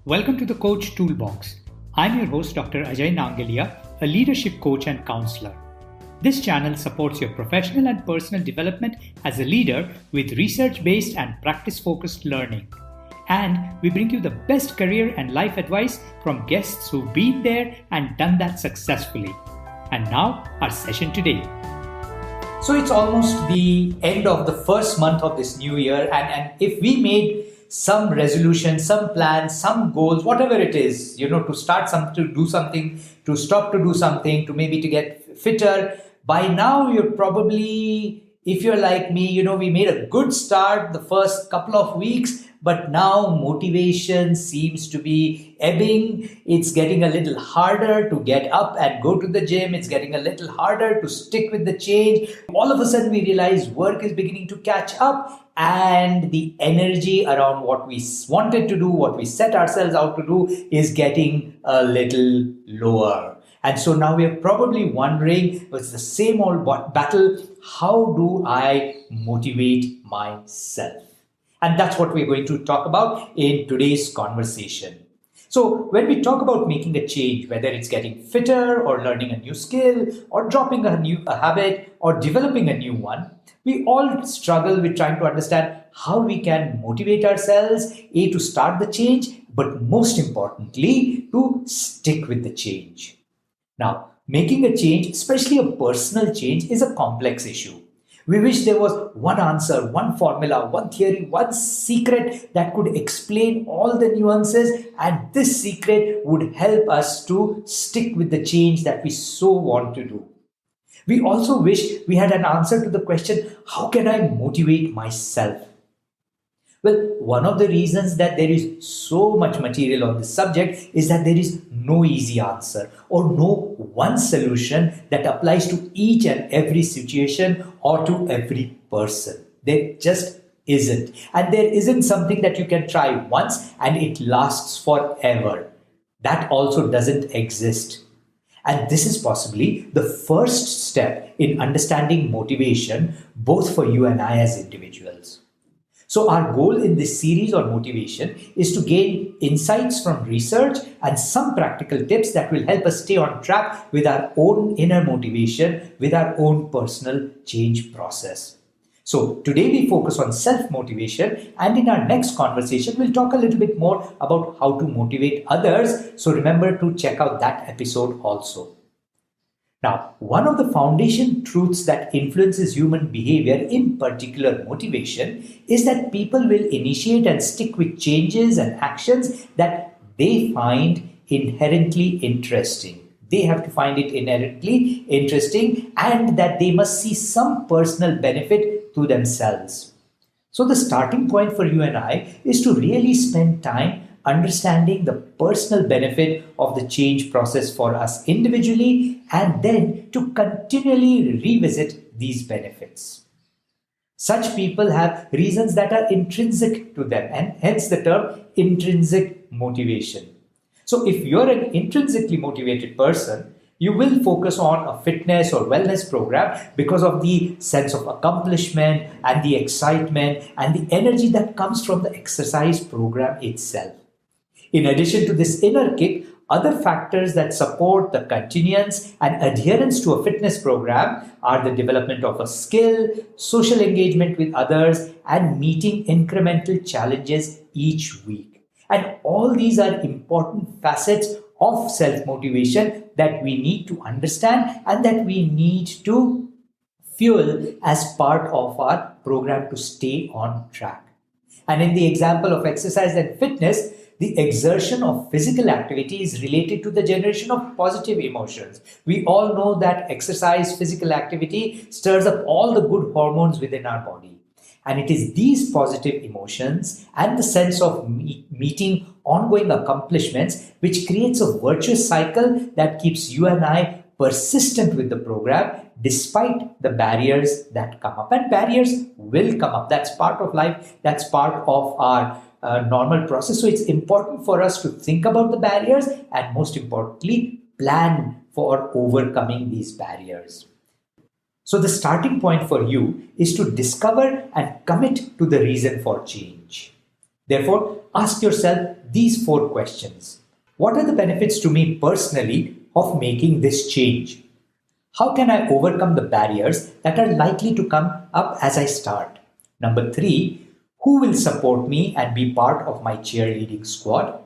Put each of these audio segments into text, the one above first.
Welcome to the Coach Toolbox. I'm your host, Dr. Ajay Nangalia, a leadership coach and counselor. This channel supports your professional and personal development as a leader with research-based and practice-focused learning. And we bring you the best career and life advice from guests who've been there and done that successfully. And now, our session today. So it's almost the end of the first month of this new year, and if we made some resolution, some plans, some goals, whatever it is, to start something, to do something, to stop to do something, to maybe to get fitter, by now you're probably, if you're like me, we made a good start the first couple of weeks, but now motivation seems to be ebbing. It's getting a little harder to get up and go to the gym. It's getting a little harder to stick with the change. All of a sudden we realize work is beginning to catch up and the energy around what we wanted to do, what we set ourselves out to do is getting a little lower. And so now we are probably wondering, it's the same old battle. How do I motivate myself? And that's what we're going to talk about in today's conversation. So when we talk about making a change, whether it's getting fitter or learning a new skill or dropping a habit or developing a new one, we all struggle with trying to understand how we can motivate ourselves, to start the change, but most importantly, to stick with the change. Now, making a change, especially a personal change, is a complex issue. We wish there was one answer, one formula, one theory, one secret that could explain all the nuances, and this secret would help us to stick with the change that we so want to do. We also wish we had an answer to the question, how can I motivate myself? Well, one of the reasons that there is so much material on this subject is that there is no easy answer or no one solution that applies to each and every situation or to every person. There just isn't. And there isn't something that you can try once and it lasts forever. That also doesn't exist. And this is possibly the first step in understanding motivation, both for you and I as individuals. So our goal in this series on motivation is to gain insights from research and some practical tips that will help us stay on track with our own inner motivation, with our own personal change process. So today we focus on self-motivation, and in our next conversation, we'll talk a little bit more about how to motivate others. So remember to check out that episode also. Now, one of the foundation truths that influences human behavior, in particular motivation, is that people will initiate and stick with changes and actions that they find inherently interesting. They have to find it inherently interesting and that they must see some personal benefit to themselves. So the starting point for you and I is to really spend time understanding the personal benefit of the change process for us individually, and then to continually revisit these benefits. Such people have reasons that are intrinsic to them, and hence the term intrinsic motivation. So if you're an intrinsically motivated person, you will focus on a fitness or wellness program because of the sense of accomplishment and the excitement and the energy that comes from the exercise program itself. In addition to this inner kick, other factors that support the continuance and adherence to a fitness program are the development of a skill, social engagement with others, and meeting incremental challenges each week. And all these are important facets of self-motivation that we need to understand and that we need to fuel as part of our program to stay on track. And in the example of exercise and fitness, the exertion of physical activity is related to the generation of positive emotions. We all know that exercise, physical activity stirs up all the good hormones within our body. And it is these positive emotions and the sense of meeting ongoing accomplishments which creates a virtuous cycle that keeps you and I persistent with the program despite the barriers that come up. And barriers will come up. That's part of life. That's part of our normal process. So it's important for us to think about the barriers and most importantly, plan for overcoming these barriers. So the starting point for you is to discover and commit to the reason for change. Therefore, ask yourself these 4 questions. What are the benefits to me personally of making this change? How can I overcome the barriers that are likely to come up as I start? Number 3, who will support me and be part of my cheerleading squad?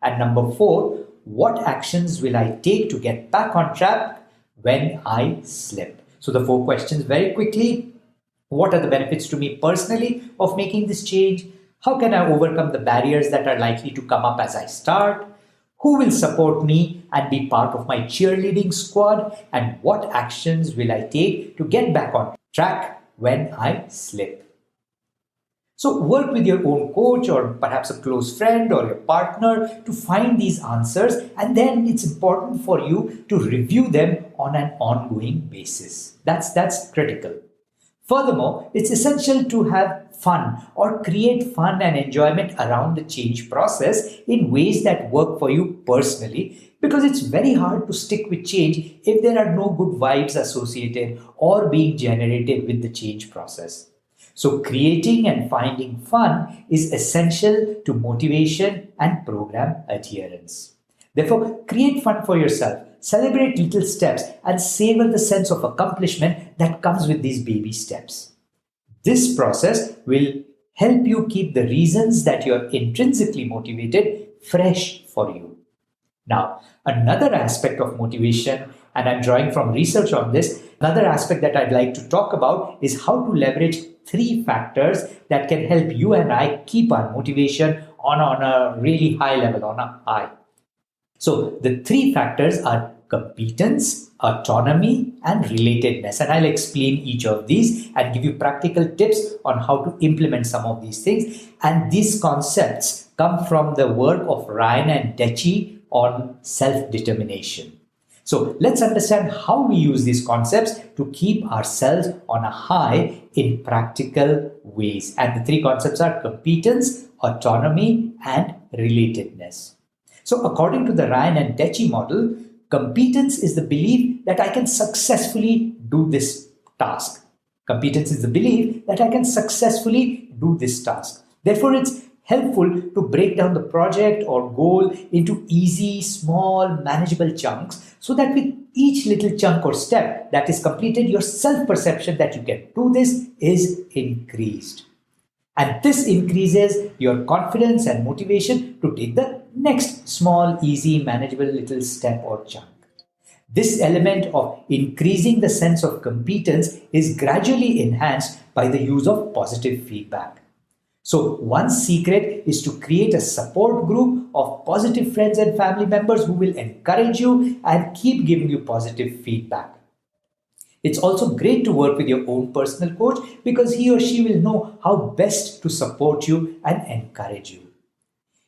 And number 4, what actions will I take to get back on track when I slip? So the 4 questions very quickly. What are the benefits to me personally of making this change? How can I overcome the barriers that are likely to come up as I start? Who will support me and be part of my cheerleading squad? And what actions will I take to get back on track when I slip? So work with your own coach or perhaps a close friend or your partner to find these answers, and then it's important for you to review them on an ongoing basis. That's critical. Furthermore, it's essential to have fun or create fun and enjoyment around the change process in ways that work for you personally, because it's very hard to stick with change if there are no good vibes associated or being generated with the change process. So creating and finding fun is essential to motivation and program adherence. Therefore, create fun for yourself, celebrate little steps, and savor the sense of accomplishment that comes with these baby steps. This process will help you keep the reasons that you're intrinsically motivated fresh for you. Now, another aspect of motivation, and I'm drawing from research on this, another aspect that I'd like to talk about is how to leverage 3 factors that can help you and I keep our motivation on a really high level, on a high. So the 3 factors are competence, autonomy, and relatedness. And I'll explain each of these and give you practical tips on how to implement some of these things. And these concepts come from the work of Ryan and Deci on self-determination. So let's understand how we use these concepts to keep ourselves on a high in practical ways. And the 3 concepts are competence, autonomy, and relatedness. So according to the Ryan and Deci model, competence is the belief that I can successfully do this task. Competence is the belief that I can successfully do this task. Therefore, it's helpful to break down the project or goal into easy, small, manageable chunks so that with each little chunk or step that is completed, your self-perception that you can do this is increased. And this increases your confidence and motivation to take the next small, easy, manageable little step or chunk. This element of increasing the sense of competence is gradually enhanced by the use of positive feedback. So one secret is to create a support group of positive friends and family members who will encourage you and keep giving you positive feedback. It's also great to work with your own personal coach because he or she will know how best to support you and encourage you.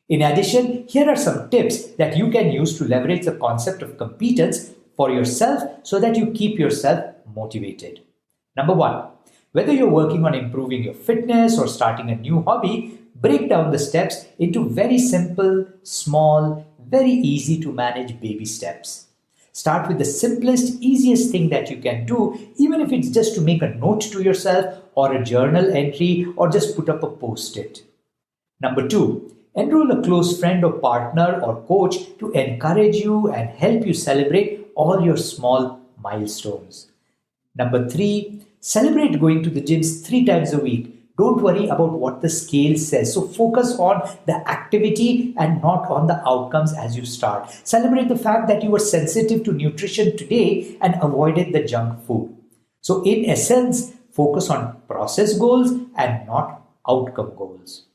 In addition, here are some tips that you can use to leverage the concept of competence for yourself so that you keep yourself motivated. Number 1, whether you're working on improving your fitness or starting a new hobby, break down the steps into very simple, small, very easy to manage baby steps. Start with the simplest, easiest thing that you can do, even if it's just to make a note to yourself or a journal entry or just put up a post-it. Number 2, enroll a close friend or partner or coach to encourage you and help you celebrate all your small milestones. Number 3, celebrate going to the gyms 3 times a week. Don't worry about what the scale says. So focus on the activity and not on the outcomes as you start. Celebrate the fact that you were sensitive to nutrition today and avoided the junk food. So in essence, focus on process goals and not outcome goals.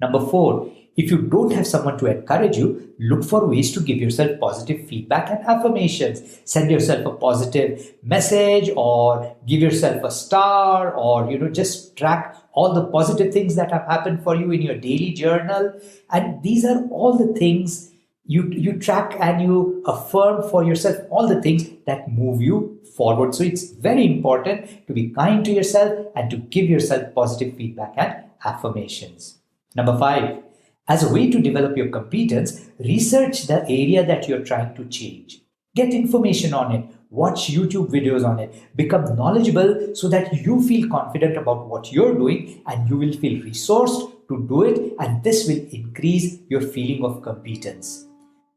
Number 4, if you don't have someone to encourage you, look for ways to give yourself positive feedback and affirmations. Send yourself a positive message or give yourself a star or, just track all the positive things that have happened for you in your daily journal. And these are all the things you track and you affirm for yourself, all the things that move you forward. So it's very important to be kind to yourself and to give yourself positive feedback and affirmations. Number 5, as a way to develop your competence, research the area that you're trying to change. Get information on it, watch YouTube videos on it, become knowledgeable so that you feel confident about what you're doing and you will feel resourced to do it, and this will increase your feeling of competence.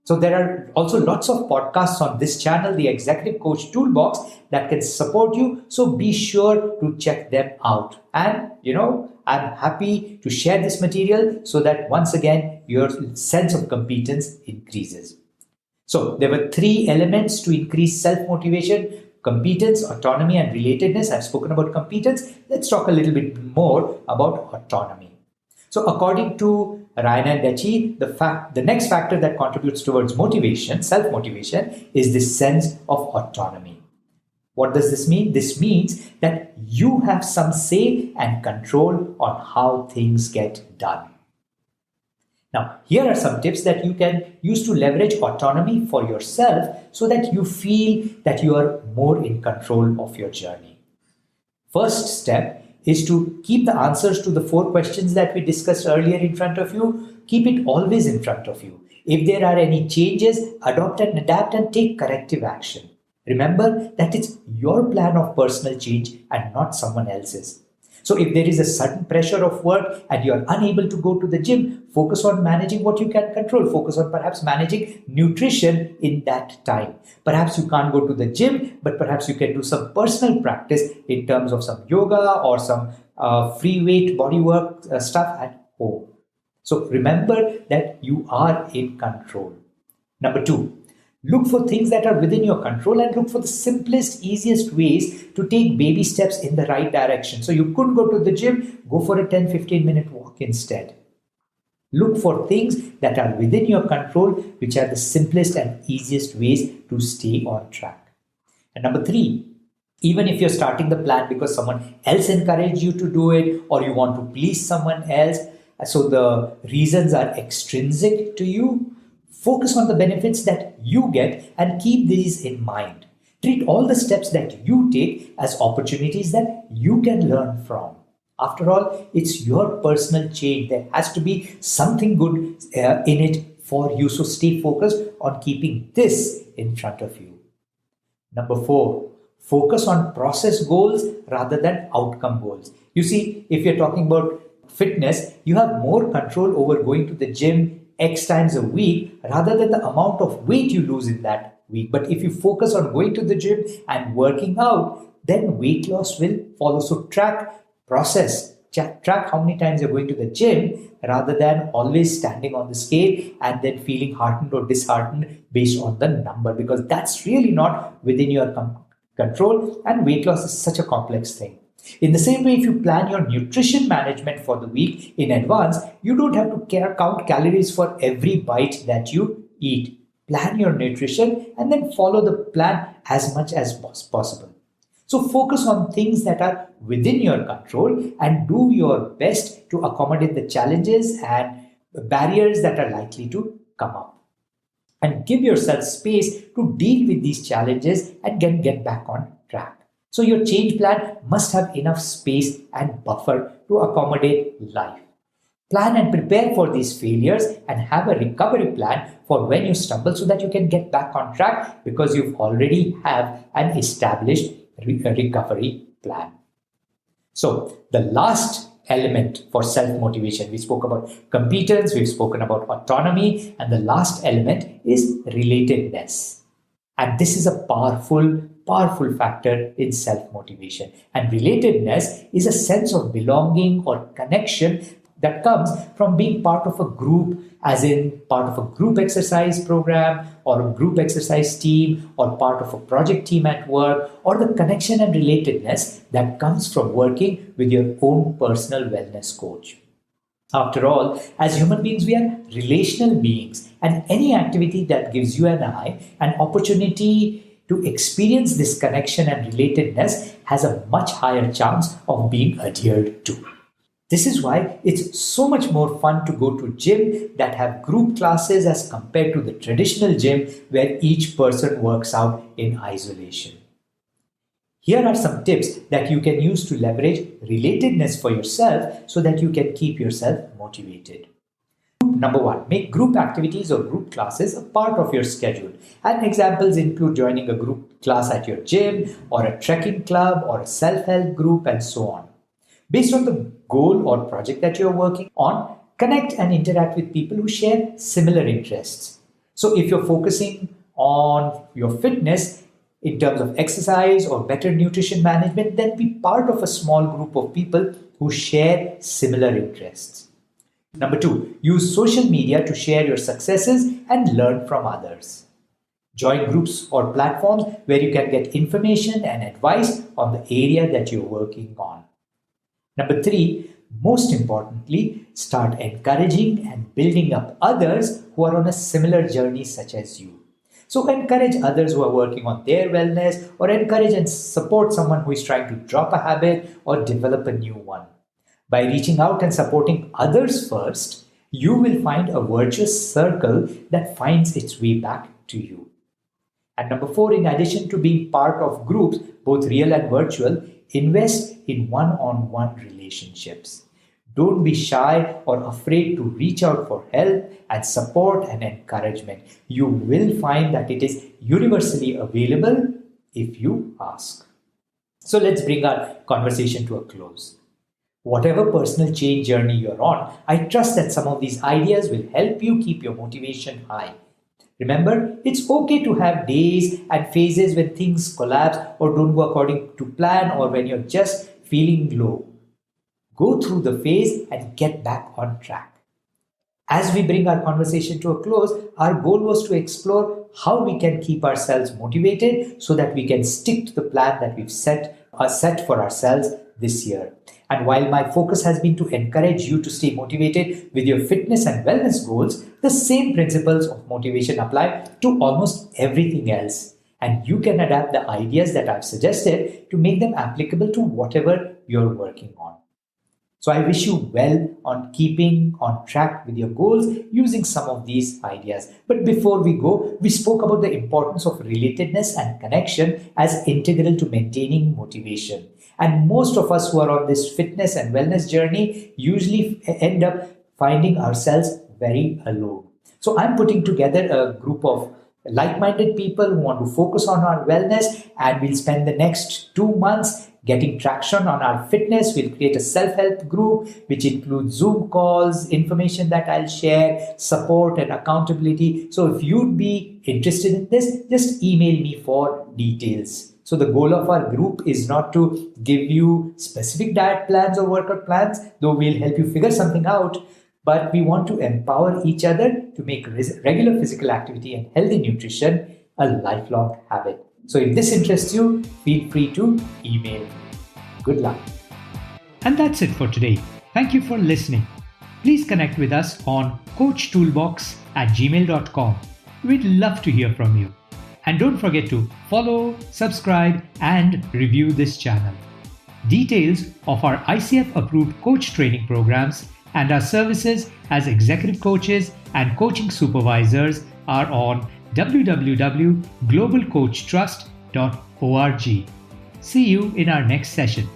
So there are also lots of podcasts on this channel, the Executive Coach Toolbox, that can support you. So be sure to check them out. And I'm happy to share this material so that once again, your sense of competence increases. So there were 3 elements to increase self-motivation: competence, autonomy, and relatedness. I've spoken about competence. Let's talk a little bit more about autonomy. So according to Ryan and Deci, the next factor that contributes towards motivation, self-motivation, is this sense of autonomy. What does this mean? This means that you have some say and control on how things get done. Now, here are some tips that you can use to leverage autonomy for yourself so that you feel that you are more in control of your journey. First step is to keep the answers to the 4 questions that we discussed earlier in front of you. Keep it always in front of you. If there are any changes, adopt and adapt and take corrective action. Remember that it's your plan of personal change and not someone else's. So if there is a sudden pressure of work and you're unable to go to the gym, focus on managing what you can control. Focus on perhaps managing nutrition in that time. Perhaps you can't go to the gym, but perhaps you can do some personal practice in terms of some yoga or some free weight body work stuff at home. So remember that you are in control. Number 2. Look for things that are within your control and look for the simplest, easiest ways to take baby steps in the right direction. So you couldn't go to the gym, go for a 10-15 minute walk instead. Look for things that are within your control, which are the simplest and easiest ways to stay on track. And number 3, even if you're starting the plan because someone else encouraged you to do it or you want to please someone else, so the reasons are extrinsic to you, focus on the benefits that you get and keep these in mind. Treat all the steps that you take as opportunities that you can learn from. After all, it's your personal change. There has to be something good in it for you. So stay focused on keeping this in front of you. Number 4, focus on process goals rather than outcome goals. You see, if you're talking about fitness, you have more control over going to the gym X times a week rather than the amount of weight you lose in that week. But if you focus on going to the gym and working out, then weight loss will follow. So track how many times you're going to the gym rather than always standing on the scale and then feeling heartened or disheartened based on the number, because that's really not within your control, and weight loss is such a complex thing. In the same way, if you plan your nutrition management for the week in advance, you don't have to count calories for every bite that you eat. Plan your nutrition and then follow the plan as much as possible. So focus on things that are within your control and do your best to accommodate the challenges and barriers that are likely to come up. And give yourself space to deal with these challenges and get back on track. So your change plan must have enough space and buffer to accommodate life. Plan and prepare for these failures and have a recovery plan for when you stumble so that you can get back on track because you already have an established recovery plan. So the last element for self-motivation, we spoke about competence, we've spoken about autonomy, and the last element is relatedness. And this is a powerful factor in self-motivation. And relatedness is a sense of belonging or connection that comes from being part of a group, as in part of a group exercise program or a group exercise team or part of a project team at work, or the connection and relatedness that comes from working with your own personal wellness coach. After all, as human beings, we are relational beings, and any activity that gives you and I an opportunity to experience this connection and relatedness has a much higher chance of being adhered to. This is why it's so much more fun to go to gym that have group classes as compared to the traditional gym where each person works out in isolation. Here are some tips that you can use to leverage relatedness for yourself so that you can keep yourself motivated. Number 1, make group activities or group classes a part of your schedule. And examples include joining a group class at your gym or a trekking club or a self-help group and so on. Based on the goal or project that you're working on, connect and interact with people who share similar interests. So if you're focusing on your fitness in terms of exercise or better nutrition management, then be part of a small group of people who share similar interests. Number 2, use social media to share your successes and learn from others. Join groups or platforms where you can get information and advice on the area that you're working on. Number 3, most importantly, start encouraging and building up others who are on a similar journey such as you. So encourage others who are working on their wellness, or encourage and support someone who is trying to drop a habit or develop a new one. By reaching out and supporting others first, you will find a virtuous circle that finds its way back to you. And number 4, in addition to being part of groups, both real and virtual, invest in one-on-one relationships. Don't be shy or afraid to reach out for help and support and encouragement. You will find that it is universally available if you ask. So let's bring our conversation to a close. Whatever personal change journey you're on, I trust that some of these ideas will help you keep your motivation high. Remember, it's okay to have days and phases when things collapse or don't go according to plan, or when you're just feeling low. Go through the phase and get back on track. As we bring our conversation to a close, our goal was to explore how we can keep ourselves motivated so that we can stick to the plan that we've set for ourselves this year. And while my focus has been to encourage you to stay motivated with your fitness and wellness goals, the same principles of motivation apply to almost everything else. And you can adapt the ideas that I've suggested to make them applicable to whatever you're working on. So I wish you well on keeping on track with your goals using some of these ideas. But before we go, we spoke about the importance of relatedness and connection as integral to maintaining motivation. And most of us who are on this fitness and wellness journey usually end up finding ourselves very alone. So I'm putting together a group of like-minded people who want to focus on our wellness, and we'll spend the next 2 months getting traction on our fitness. We'll create a self-help group which includes Zoom calls, information that I'll share, support and accountability. So if you'd be interested in this, just email me for details. So the goal of our group is not to give you specific diet plans or workout plans, though we'll help you figure something out, but we want to empower each other to make regular physical activity and healthy nutrition a lifelong habit. So if this interests you, feel free to email me. Good luck. And that's it for today. Thank you for listening. Please connect with us on coachtoolbox@gmail.com. We'd love to hear from you. And don't forget to follow, subscribe, and review this channel. Details of our ICF-approved coach training programs and our services as executive coaches and coaching supervisors are on www.globalcoachtrust.org. See you in our next session.